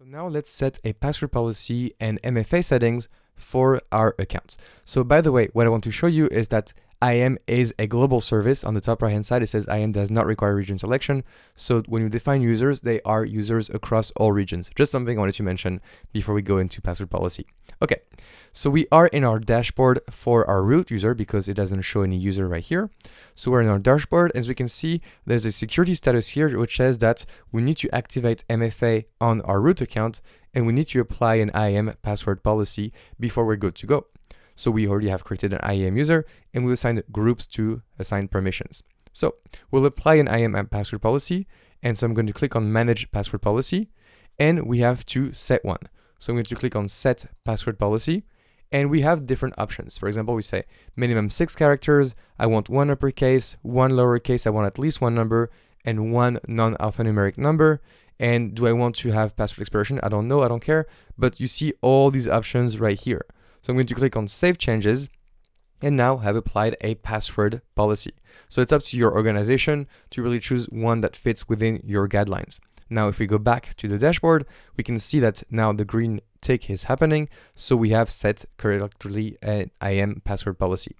So now let's set a password policy and MFA settings for our account. So by the way, what I want to show you is that IAM is a global service. On the top right hand side, it says IAM does not require region selection. So when you define users, they are users across all regions. Just something I wanted to mention before we go into password policy. Okay, so we are in our dashboard for our root user because it doesn't show any user right here. So we're in our dashboard. As we can see, there's a security status here, which says that we need to activate MFA on our root account and we need to apply an IAM password policy before we're good to go. So we already have created an IAM user and we'll assign groups to assign permissions. So we'll apply an IAM password policy. And so I'm going to click on manage password policy and we have to set one. So I'm going to click on set password policy and we have different options. For example, we say minimum 6 characters. I want 1 uppercase, 1 lowercase. I want at least 1 number and 1 non-alphanumeric number. And do I want to have password expiration? I don't know, I don't care. But you see all these options right here. So I'm going to click on Save Changes and now have applied a password policy. So it's up to your organization to really choose one that fits within your guidelines. Now, if we go back to the dashboard, we can see that now the green tick is happening. So we have set correctly an IAM password policy.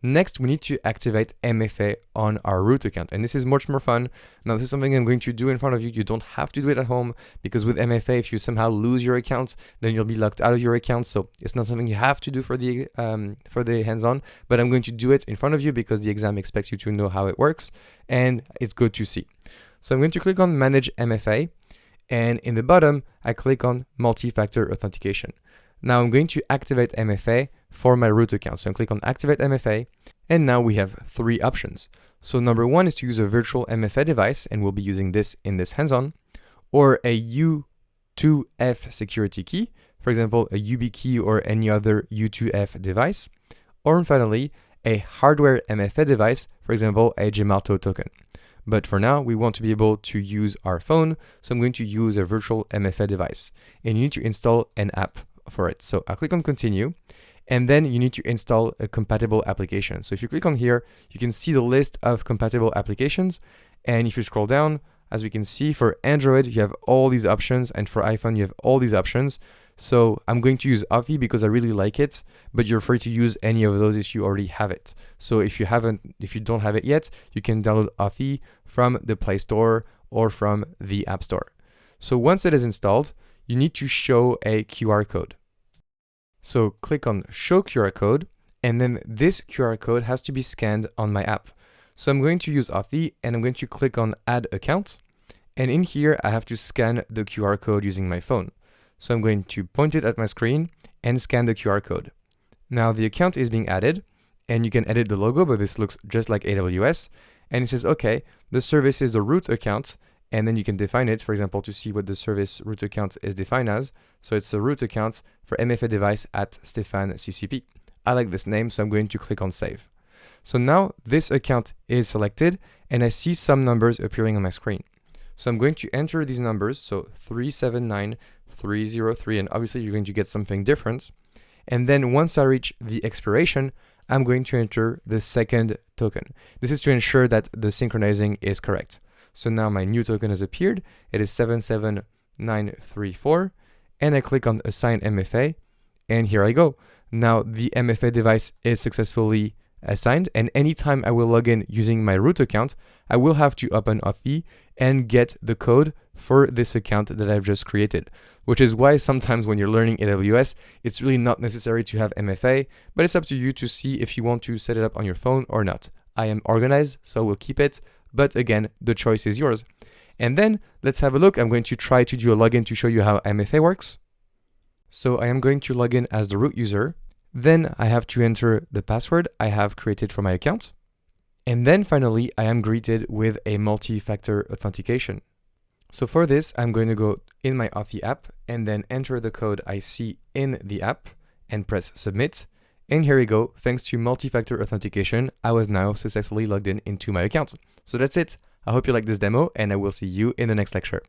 Next, we need to activate MFA on our root account. And this is much more fun. Now, this is something I'm going to do in front of you. You don't have to do it at home because with MFA, if you somehow lose your account, then you'll be locked out of your account. So it's not something you have to do for the hands-on, but I'm going to do it in front of you because the exam expects you to know how it works and it's good to see. So I'm going to click on Manage MFA and in the bottom, I click on Multi-Factor Authentication. Now I'm going to activate MFA for my root account. So I click on Activate MFA, and now we have 3 options. So number 1 is to use a Virtual Mfa Device, and we'll be using this in this hands-on, or a U2F security key, for example, a YubiKey or any other U2F device, or finally, a hardware MFA device, for example, a Gemalto token. But for now, we want to be able to use our phone, so I'm going to use a Virtual Mfa Device, and you need to install an app for it. So I'll click on Continue, and then you need to install a compatible application. So if you click on here, you can see the list of compatible applications. And if you scroll down, as we can see, for Android, you have all these options. And for iPhone, you have all these options. So I'm going to use Authy because I really like it, but you're free to use any of those if you already have it. So if you don't have it yet, you can download Authy from the Play Store or from the App Store. So once it is installed, you need to show a QR code. So click on Show QR Code, and then this QR code has to be scanned on my app. So I'm going to use Authy, and I'm going to click on Add Account. And in here, I have to scan the QR code using my phone. So I'm going to point it at my screen and scan the QR code. Now the account is being added, and you can edit the logo, but this looks just like AWS. And it says, okay, the service is the root account. And then you can define it, for example, to see what the service root account is defined as. So it's a root account for MFA device at Stephane CCP. I like this name, so I'm going to click on Save. So now this account is selected and I see some numbers appearing on my screen. So I'm going to enter these numbers, so 379303, and obviously you're going to get something different. And then once I reach the expiration, I'm going to enter the second token. This is to ensure that the synchronizing is correct. So now my new token has appeared. It is 77934. And I click on Assign MFA. And here I go. Now the MFA device is successfully assigned. And anytime I will log in using my root account, I will have to open Authy and get the code for this account that I've just created. Which is why sometimes when you're learning AWS, it's really not necessary to have MFA. But it's up to you to see if you want to set it up on your phone or not. I am organized, so we'll keep it. But again, the choice is yours. And then let's have a look. I'm going to try to do a login to show you how MFA works. So I am going to log in as the root user. Then I have to enter the password I have created for my account. And then finally, I am greeted with a multi-factor authentication. So for this, I'm going to go in my Authy app and then enter the code I see in the app and press submit. And here we go. Thanks to multi-factor authentication, I was now successfully logged in into my account. So that's it. I hope you like this demo and I will see you in the next lecture.